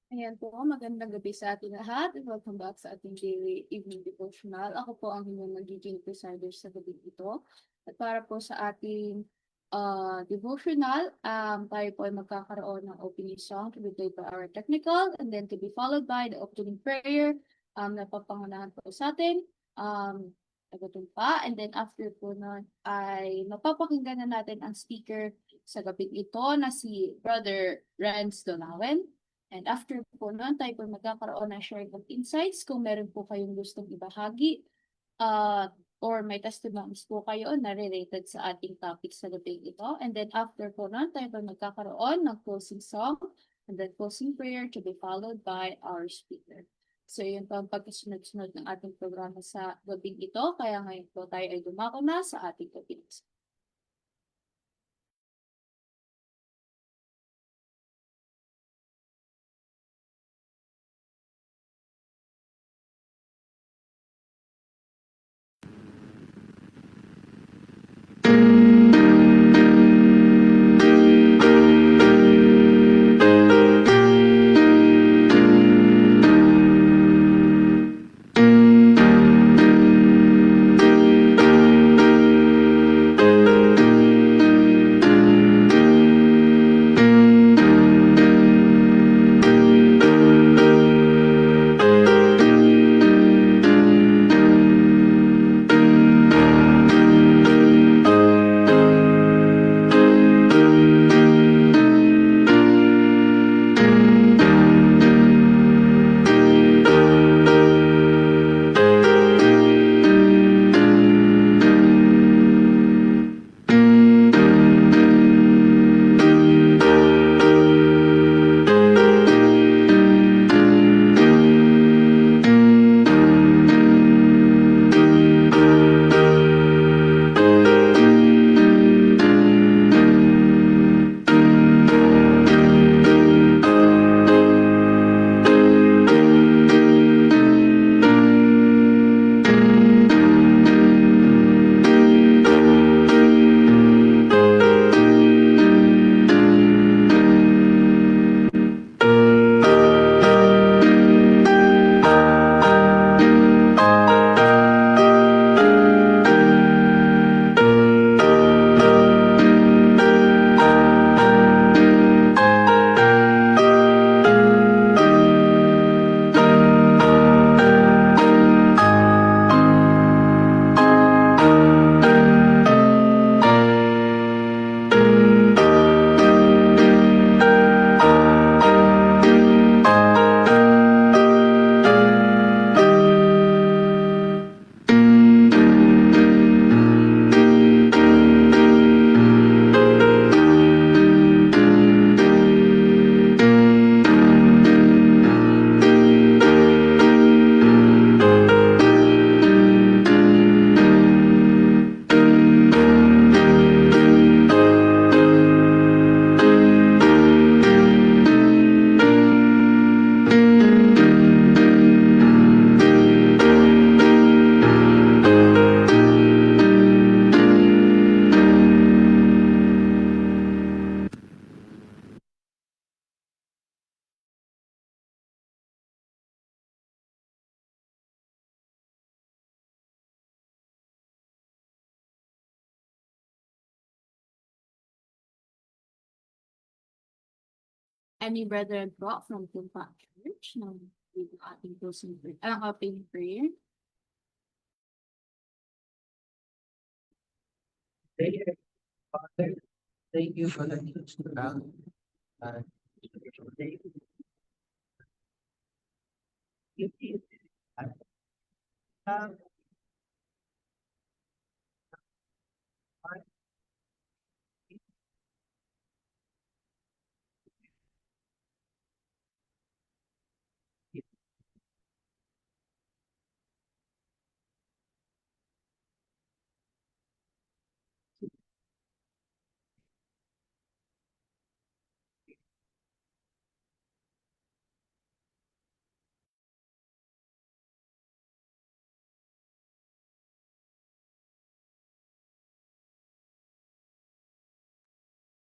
Ayan po, magandang gabi sa ating lahat and welcome back sa ating daily evening devotional. Ako po ang inyong magiging presider sa gabi ito. At para po sa ating devotional, tayo po ay magkakaroon ng opening song to be played by our technical and then to be followed by the opening prayer na papangunahan po sa atin. Nagatumpa. And then after po nun ay mapapakinggan na natin ang speaker sa gabi ito na si Brother Renz Donawen. And after po nun, tayo po magkakaroon ng sharing of insights kung meron po kayong gustong ibahagi or may testimonies po kayo na related sa ating topic sa gabi ito. And then after po nun, tayo po magkakaroon ng closing song and then closing prayer to be followed by our speaker. So yun po ang pagkasunod-sunod ng ating programa sa gabing ito. Kaya ngayon po tayo ay dumako na sa ating topic. Any brethren po from Tumpa Church ng ating closing prayer, ang opening prayer. Father, thank you for the news to come.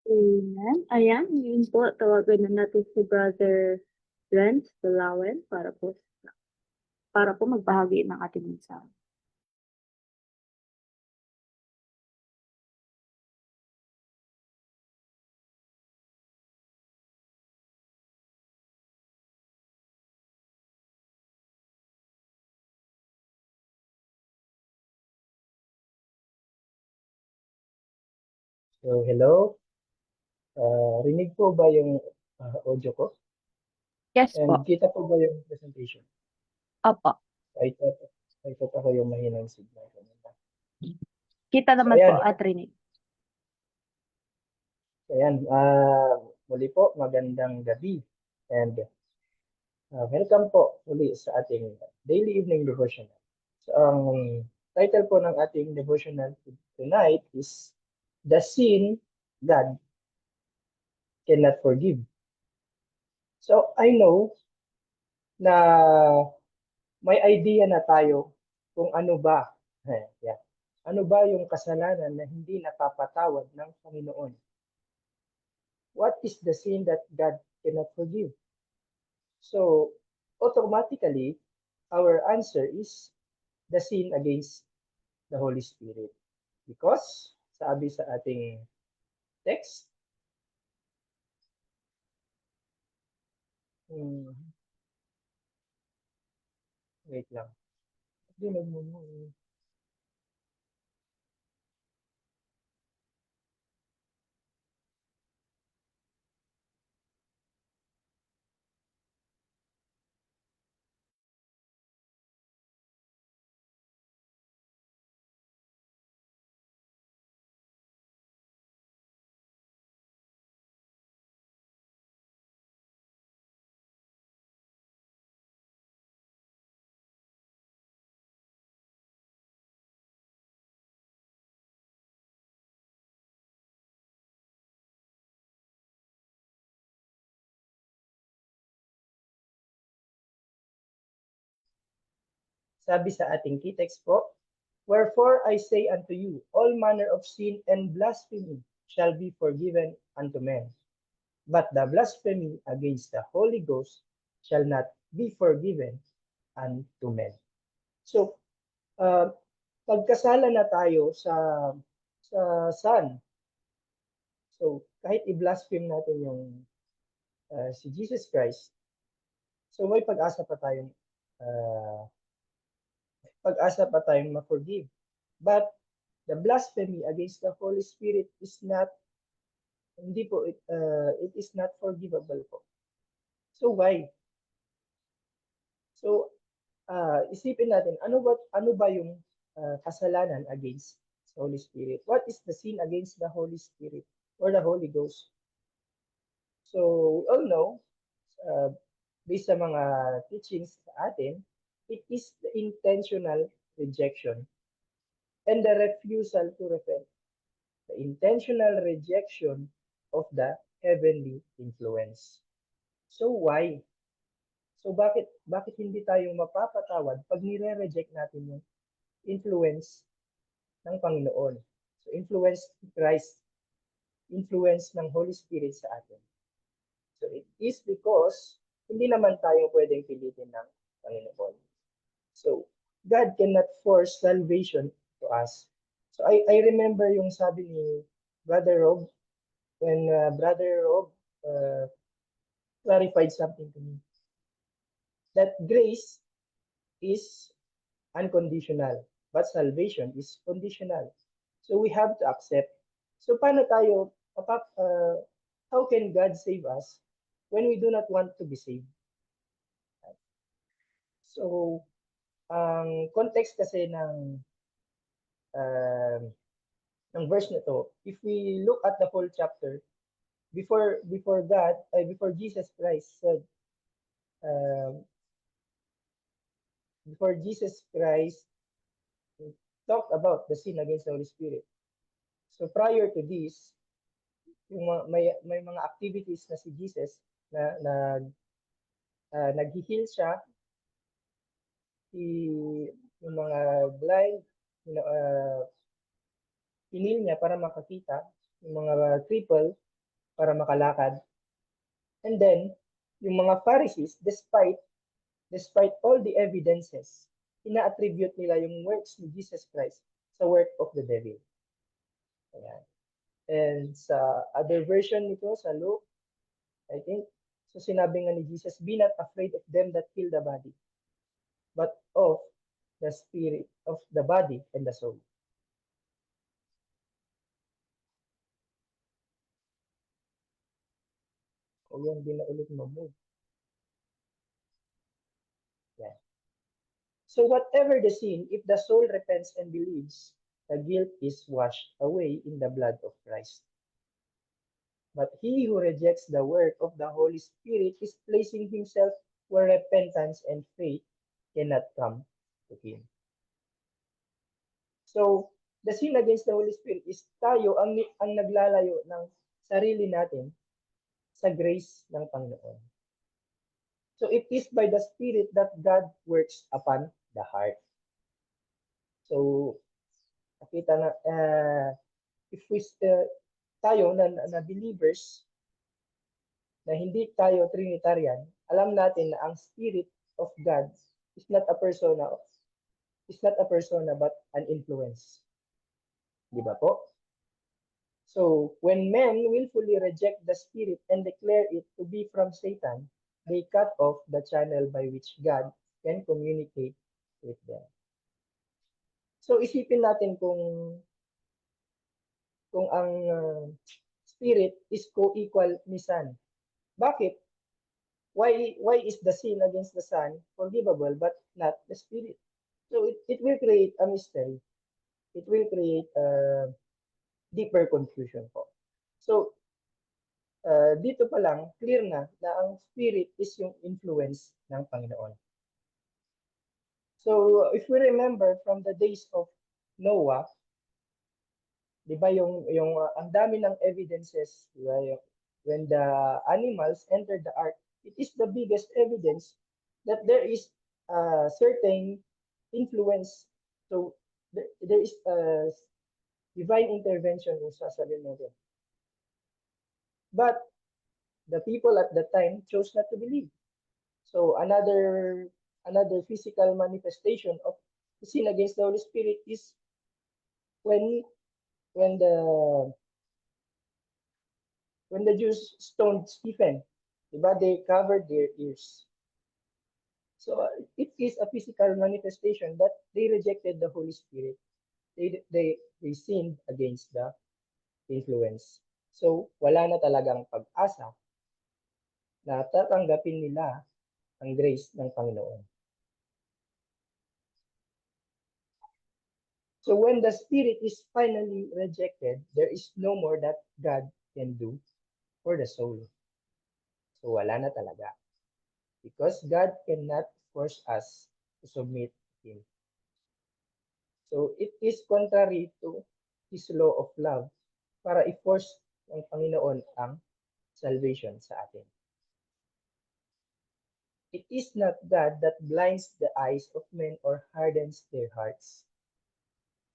Amen. Ayan, yun po, tawagan na natin si Brother Renz Dalawen para po magbahagi ng ating mensahe. So, hello. Rinig po ba yung audio ko? Yes And po. kita po ba yung presentation? Opo. I thought ako yung mahinang signal kanina. Kita naman ayan. po at rinig. Ayan, muli po, magandang gabi. And welcome po muli sa ating daily evening devotional. So, ang title po ng ating devotional tonight is The Sin God Cannot Forgive. So, I know na may idea na tayo kung ano ba, ano ba yung kasalanan na hindi napapatawad ng Panginoon. What is the sin that God cannot forgive? So, automatically, our answer is the sin against the Holy Spirit. Because, sabi sa ating text, wait lang. Dinig mo mo. Sabi sa ating key text po, wherefore I say unto you, all manner of sin and blasphemy shall be forgiven unto men. But the blasphemy against the Holy Ghost shall not be forgiven unto men. So, pagkasala na tayo sa Son, so kahit i-blaspheme natin yung si Jesus Christ, so may pag-asa pa tayong ma-forgive. But the blasphemy against the Holy Spirit is not, hindi po, it is not forgivable po. So why? So, isipin natin, ano ba yung kasalanan against the Holy Spirit? What is the sin against the Holy Spirit or the Holy Ghost? So, we all know, based sa mga teachings sa atin, it is the intentional rejection and the refusal to repent. The intentional rejection of the heavenly influence. So why? So bakit hindi tayo mapapatawad pag nire-reject natin yung influence ng Panginoon? So influence ni Christ, influence ng Holy Spirit sa atin. So it is because hindi naman tayo pwedeng pilitin ng Panginoon. So God cannot force salvation to us. So I remember yung sabi ni Brother Rob when Brother Rob clarified something to me. That grace is unconditional, but salvation is conditional. So we have to accept. So paano tayo, how can God save us when we do not want to be saved? So, ang context kasi ng verse na to, if we look at the whole chapter, before Jesus Christ said, before Jesus Christ talked about the sin against the Holy Spirit. So prior to this, yung may mga activities na si Jesus na nag-heal siya, yung mga blind, hinil niya para makakita, yung mga cripple para makalakad. And then, yung mga Pharisees, despite all the evidences, ina-attribute nila yung works ni Jesus Christ sa work of the devil. Ayan. And sa other version nito, sa Luke, I think, so sinabi nga ni Jesus, be not afraid of them that kill the body, but of the spirit, of the body and the soul. O yan, di na ulit mo-move. Yeah. So whatever the sin, if the soul repents and believes, the guilt is washed away in the blood of Christ. But he who rejects the work of the Holy Spirit is placing himself where repentance and faith cannot come to him. So, the sin against the Holy Spirit is tayo ang naglalayo ng sarili natin sa grace ng Panginoon. So, it is by the Spirit that God works upon the heart. So, nakita na, if we, tayo na believers, na hindi tayo Trinitarian, alam natin na ang Spirit of God is not a persona, but an influence. Di ba po? So, when men willfully reject the Spirit and declare it to be from Satan, they cut off the channel by which God can communicate with them. So, isipin natin kung ang Spirit is co-equal ni Son. Bakit? Why is the sin against the Son forgivable but not the Spirit? So, it will create a mystery. It will create a deeper confusion po. So, dito pa lang, clear na ang Spirit is yung influence ng Panginoon. So, if we remember from the days of Noah, di ba ang dami ng evidences, di ba, when the animals entered the ark, it is the biggest evidence that there is a certain influence. So, there is a divine intervention kung sasabihin natin. But the people at the time chose not to believe. So another physical manifestation of the sin against the Holy Spirit is when the Jews stoned Stephen, diba? They covered their ears. So it is a physical manifestation that they rejected the Holy Spirit. They sinned against the influence. So wala na talagang pag-asa na tatanggapin nila ang grace ng Panginoon. So when the Spirit is finally rejected, there is no more that God can do for the soul. So wala na talaga. Because God cannot force us to submit to Him. So it is contrary to His law of love para i-force ng Panginoon ang salvation sa atin. It is not God that blinds the eyes of men or hardens their hearts.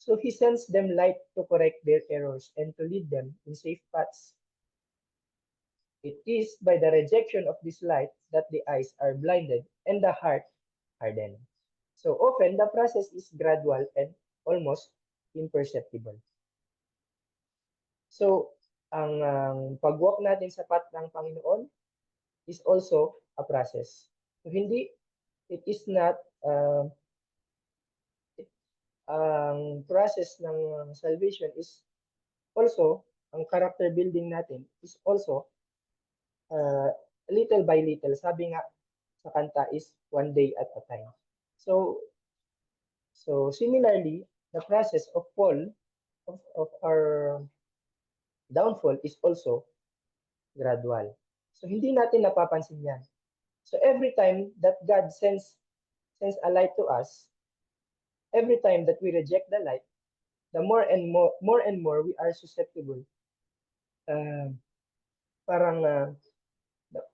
So He sends them light to correct their errors and to lead them in safe paths. It is by the rejection of this light that the eyes are blinded and the heart hardened. So often, the process is gradual and almost imperceptible. So, ang pag-walk natin sa path ng Panginoon is also a process. So, it is not, ang process ng salvation is also, ang character building natin is also little by little. Sabi nga sa kanta is one day at a time. So similarly, the process of fall of our downfall is also gradual. So hindi natin napapansin yan. So every time that God sends a light to us, every time that we reject the light, the more and more we are susceptible.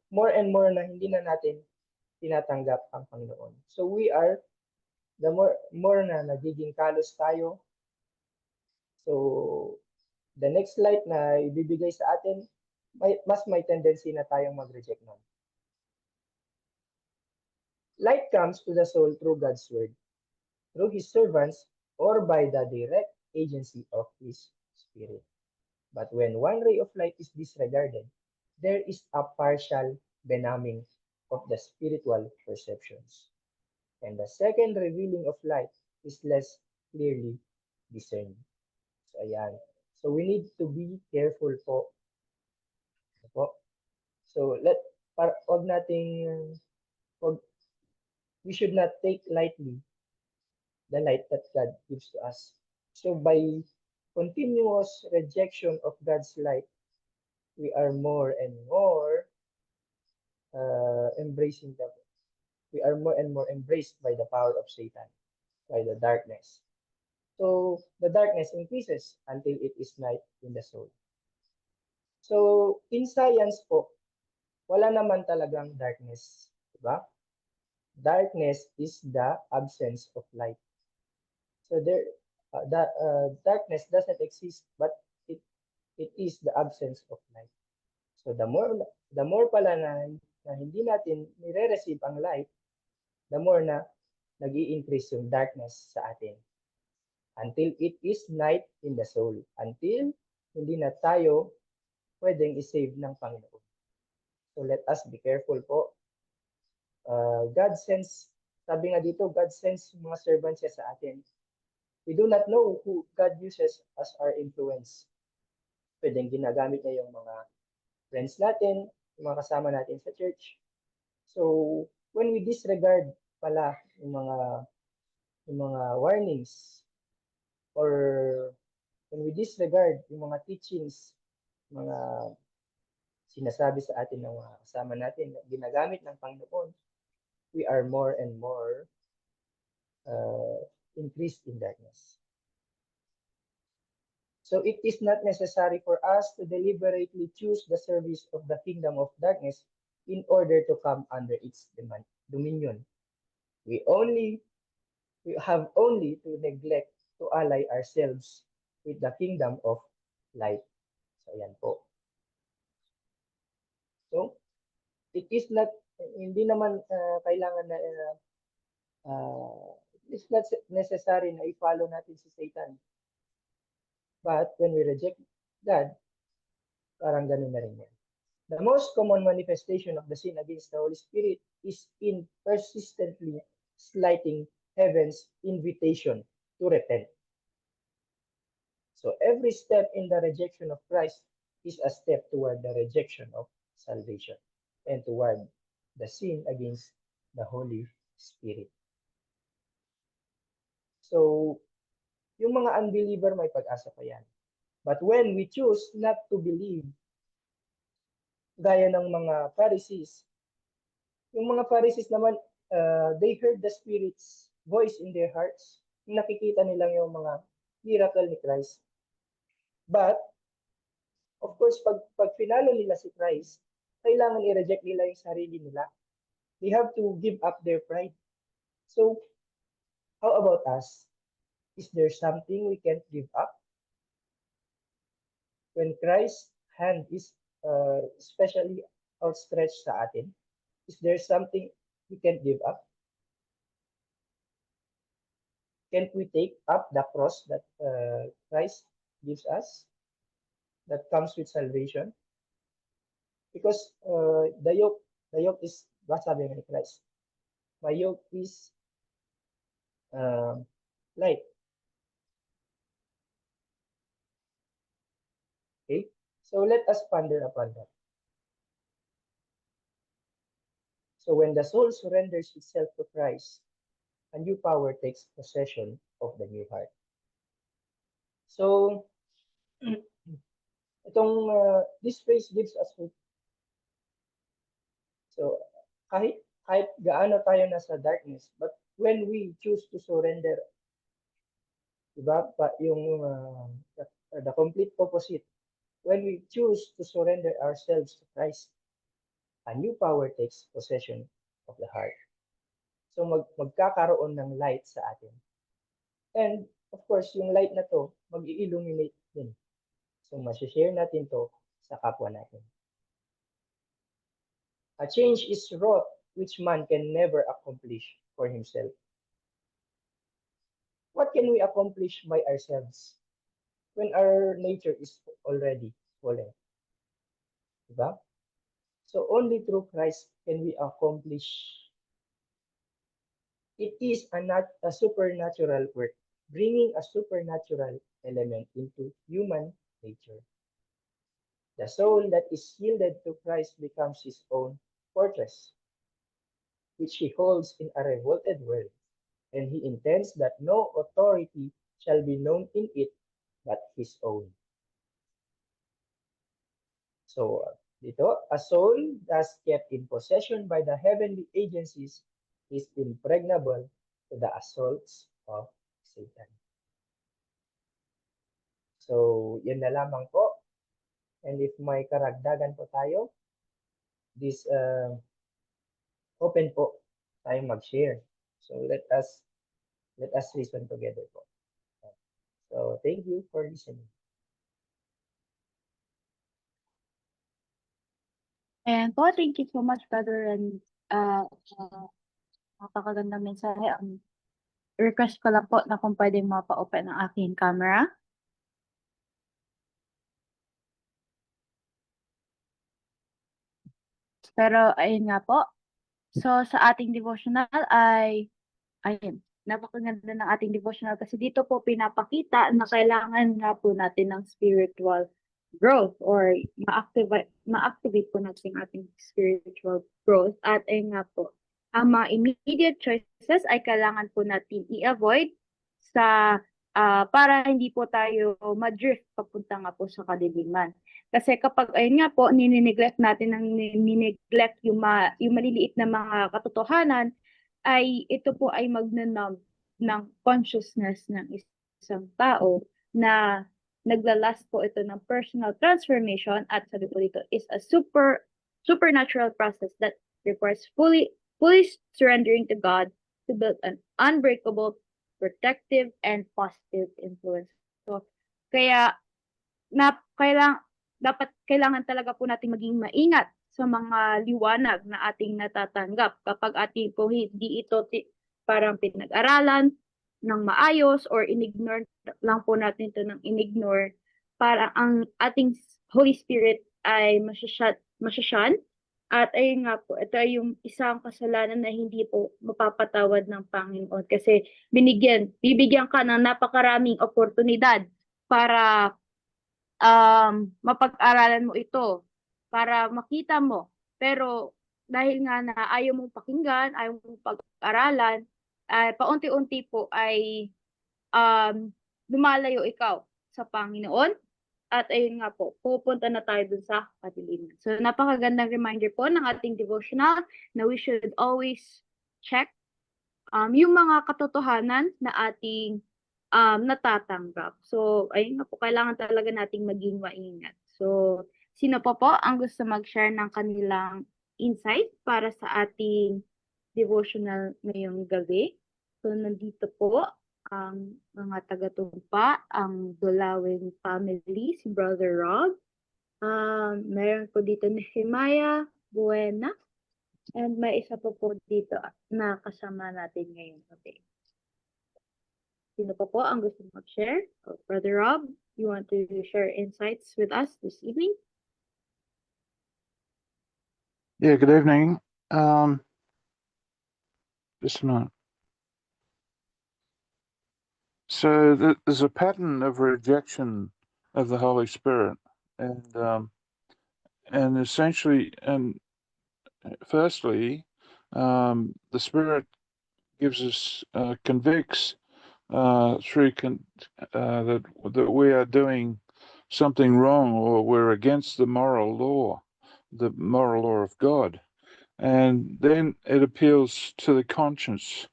More and more na hindi na natin tinatanggap ang Panginoon. So we are the more na nagiging kalos tayo. So the next light na ibibigay sa atin, mas may tendency na tayong mag-reject nun. Light comes to the soul through God's word, through his servants, or by the direct agency of his spirit. But when one ray of light is disregarded, there is a partial benumbing of the spiritual perceptions, and the second revealing of light is less clearly discerned. So, ayan. So, we need to be careful po. Po. So, wag nating, wag, we should not take lightly the light that God gives to us. So, by continuous rejection of God's light, we are more and more embracing the, we are more and more embraced by the power of Satan, by the darkness. So, the darkness increases until it is night in the soul. So, in science po, wala naman talagang darkness, diba? Darkness is the absence of light. So, darkness doesn't exist, but it it is the absence of light. So, the more pala na hindi natin nire-receive ang light, the more na nag-i-increase yung darkness sa atin. Until it is night in the soul. Until hindi na tayo pwedeng isave ng Panginoon. So let us be careful po. God sends, sabi nga dito, God sends mga servants siya sa atin. We do not know who God uses as our influence. Pwedeng ginagamit niya yung mga friends natin, yung mga kasama natin sa church. So when we disregard pala yung mga warnings, or when we disregard yung mga teachings, mga sinasabi sa atin ng mga kasama natin na ginagamit ng Panginoon, we are more and more increased in darkness. So it is not necessary for us to deliberately choose the service of the kingdom of darkness in order to come under its dominion. We have only to neglect to ally ourselves with the kingdom of light. So, ayan po. So, it is not, hindi naman kailangan na, it's not necessary na i-follow natin si Satan. But when we reject God, parang ganun na rin yan. The most common manifestation of the sin against the Holy Spirit is in persistently slighting heaven's invitation to repent. So every step in the rejection of Christ is a step toward the rejection of salvation and toward the sin against the Holy Spirit. So, yung mga unbeliever may pag-asa pa yan. But when we choose not to believe, gaya ng mga Pharisees, yung mga Pharisees naman, they heard the Spirit's voice in their hearts. Nakikita nilang yung mga miracle ni Christ. But, of course, pag finalo nila si Christ, kailangan i-reject nila yung sarili nila. They have to give up their pride. So, how about us? Is there something we can't give up? When Christ's hand is especially outstretched sa atin, is there something we can't give up? Can't we take up the cross that Christ gives us, that comes with salvation? Because the yoke is, what sabi ni Christ? My yoke is light. Okay, so let us ponder upon that. So when the soul surrenders itself to Christ, a new power takes possession of the new heart. So, this phrase gives us hope. So, kahit gaano tayo nasa darkness, but when we choose to surrender, diba, yung the complete opposite, when we choose to surrender ourselves to Christ, a new power takes possession of the heart. So, magkakaroon ng light sa atin. And, of course, yung light na to, mag-i-illuminate din. So, masishare natin to sa kapwa natin. A change is wrought which man can never accomplish for himself. What can we accomplish by ourselves when our nature is already fallen? Diba? So only through Christ can we accomplish. It is a supernatural work, bringing a supernatural element into human nature. The soul that is yielded to Christ becomes his own fortress, which he holds in a revolted world, and he intends that no authority shall be known in it but his own. So, dito, a soul thus kept in possession by the heavenly agencies is impregnable to the assaults of Satan. So, yun na lamang po. And if may karagdagan po tayo, this open po tayong mag-share. So, let us reason together po. So, thank you for listening. And po, thank you so much, Brother, and napakagandang mensahe. Ang request ko lang po na kung pwedeng mapa-open ang aking camera. Pero, ayun nga po. So, sa ating devotional ayun, napakaganda ng ating devotional kasi dito po pinapakita na kailangan nga po natin ng spiritual growth or ma-activate po natin ating spiritual growth. At ayun nga po, ang mga immediate choices ay kailangan po natin i-avoid para hindi po tayo ma-drift papunta nga po sa kadiliman. Kasi kapag ayun nga po, ninineglect natin yung maliliit na mga katotohanan, ay ito po ay magnanumb ng consciousness ng isang tao na naglalast po ito ng personal transformation at sabi po dito is a supernatural process that requires fully surrendering to God to build an unbreakable, protective, and positive influence. So, kaya kailangan talaga po natin maging maingat sa mga liwanag na ating natatanggap kapag ating po hindi ito parang pinag-aralan ng maayos or inignore lang po natin ito ng inignore, para ang ating Holy Spirit ay masyashun. At ayun nga po, ito ay yung isang kasalanan na hindi po mapapatawad ng Panginoon kasi bibigyan ka ng napakaraming oportunidad para mapag-aralan mo ito, para makita mo. Pero dahil nga na ayaw mong pakinggan, ayaw mong pag-aralan, paunti-unti po ay lumalayo ikaw sa Panginoon. At ayun nga po, pupunta na tayo dun sa kadiliman. So napakagandang reminder po ng ating devotional na we should always check yung mga katotohanan na ating natatanggap. So, ayun nga po, kailangan talaga nating maging maingat. So, sino po ang gusto mag-share ng kanilang insight para sa ating devotional ngayong gabi? So, nandito po ang mga taga-tumpa, ang Dolawin family, si Brother Rob. Meron po dito ni Nehemiah Buena. And may isa po dito na kasama natin ngayong gabi. Sino po ang gusto mag-share? Brother Rob, you want to share insights with us this evening? Yeah, good evening. Just a moment. So there's a pattern of rejection of the Holy Spirit, and essentially, and firstly, the Spirit gives us convicts that we are doing something wrong or we're against the moral law of God, and then it appeals to the conscience.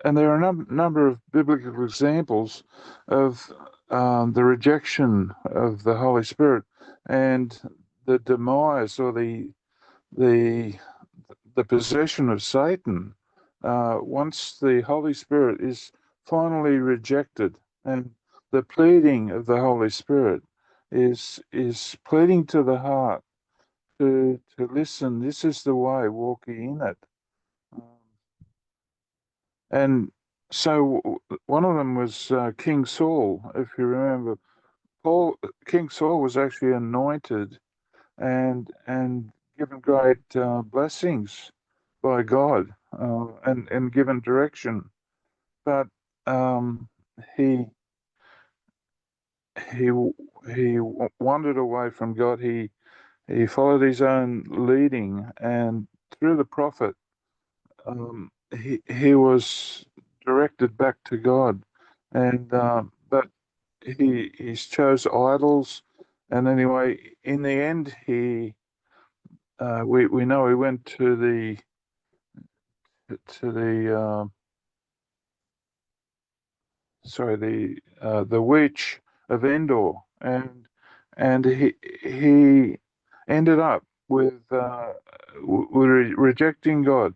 And there are a number of biblical examples of the rejection of the Holy Spirit and the demise or the possession of Satan once the Holy Spirit is finally rejected. And the pleading of the Holy Spirit is pleading to the heart to listen. This is the way, walk ye in it. And so one of them was King Saul, if you remember. King Saul was actually anointed and given great blessings by God and given direction, but he wandered away from God. He followed his own leading, and through the prophet, he was directed back to God, and but he chose idols, and anyway, in the end, we know he went to the the witch of Endor, and he ended up with rejecting God,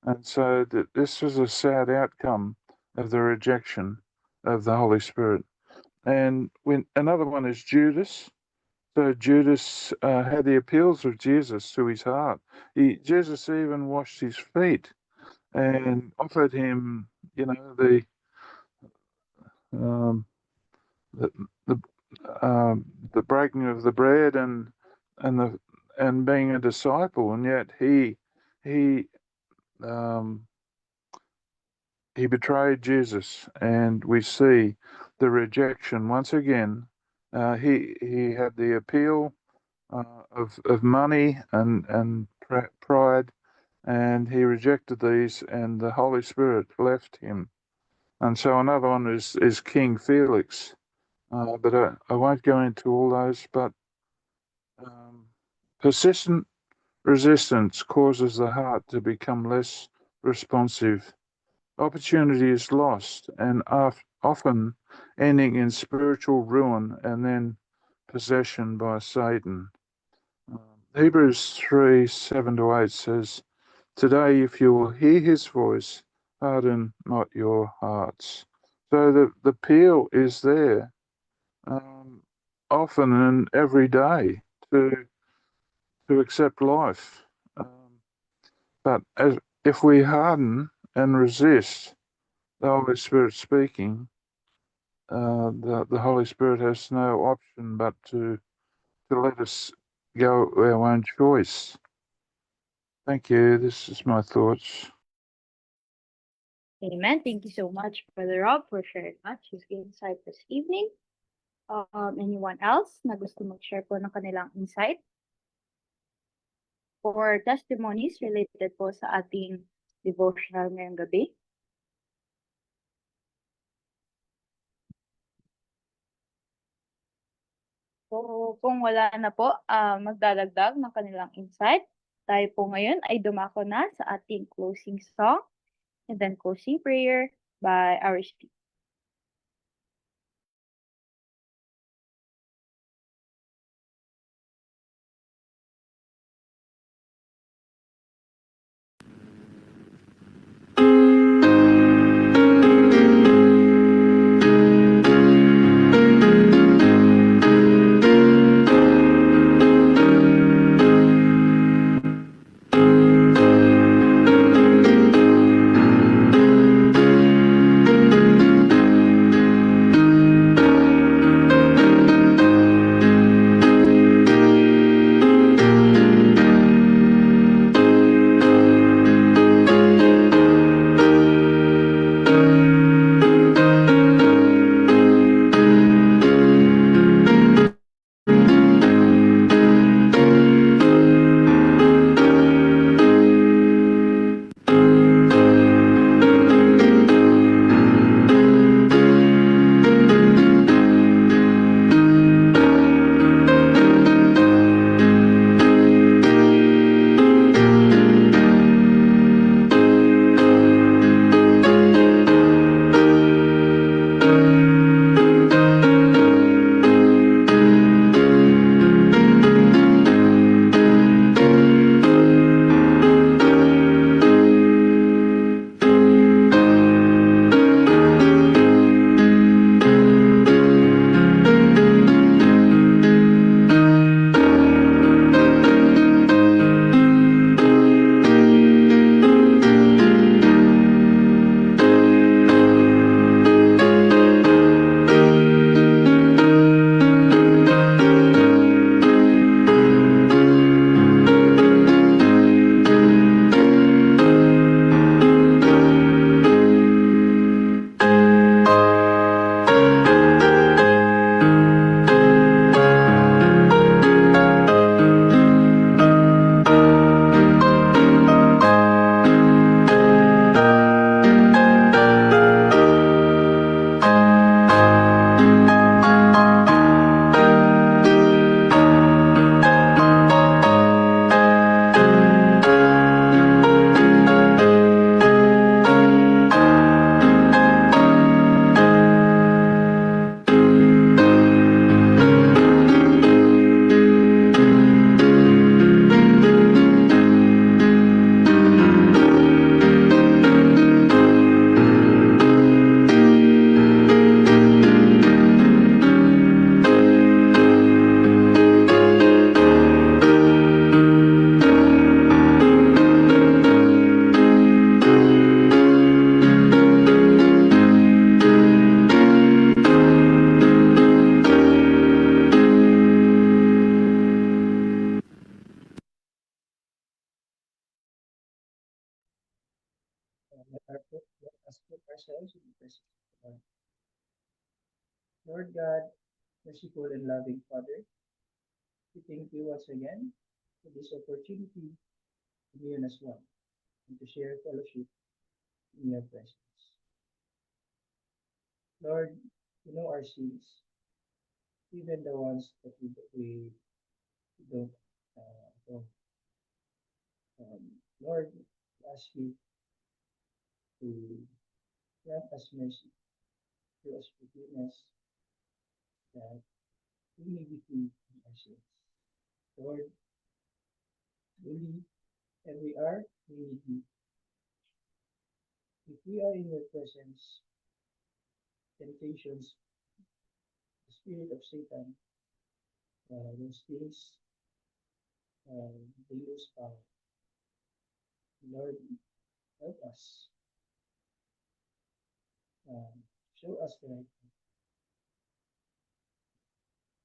and so this was a sad outcome of the rejection of the Holy Spirit. And when another one is Judas. So Judas had the appeals of Jesus to his heart. Jesus even washed his feet and offered him, um, the the the breaking of the bread and the and being a disciple, and yet he um, he betrayed Jesus, and we see the rejection once again. He had the appeal of money and pride, and he rejected these, and the Holy Spirit left him. And so another one is King Felix, but I won't go into all those. But persistent resistance causes the heart to become less responsive. Opportunity is lost, and often ending in spiritual ruin and then possession by Satan. Hebrews 3:7-8 says, "Today, if you will hear his voice, harden not your hearts." So the appeal is there, often and every day, to accept life. But if we harden and resist the Holy Spirit speaking, the Holy Spirit has no option but to let us go our own choice. Thank you. This is my thoughts. Amen. Thank you so much, Brother Rob, for sharing much his insight this evening. Anyone else na gusto mag-share po ng kanilang insight or testimonies related po sa ating devotional ngayong gabi? So, kung wala na po magdadagdag ng kanilang insight, tayo po ngayon ay dumako na sa ating closing song and then closing prayer by our speaker. ourselves in the presence of the Lord. Lord God, merciful and loving Father, we thank you once again for this opportunity to be as one and to share fellowship in your presence. Lord, you know our sins, even the ones that we don't know. Lord, we ask you to grant us mercy, show us forgiveness, that we may be free from our sins. Lord, truly, and we need you. If we are in your presence, temptations, the spirit of Satan, those things, they lose power. Lord, help us. Show us the right path.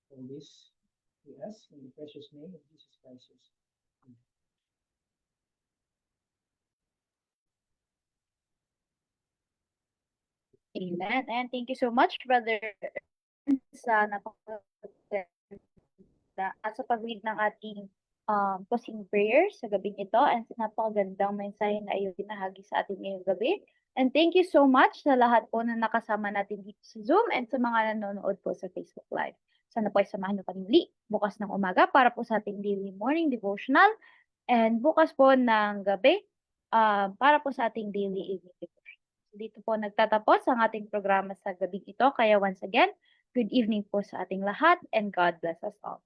For this, we ask in the precious name of Jesus Christ. Amen. And thank you so much, Brother, sa napakaganda at sa pag-read ng ating closing prayer sa gabing ito and sa napakagandang mensahe na iyong binahagi sa ating ngayong gabi. And thank you so much sa lahat po na nakasama natin dito sa Zoom and sa mga nanonood po sa Facebook Live. Sana po ay samahan niyo kami muli bukas ng umaga para po sa ating daily morning devotional and bukas po ng gabi para po sa ating daily evening devotion. Dito po nagtatapos ang ating programa sa gabing ito. Kaya once again, good evening po sa ating lahat and God bless us all.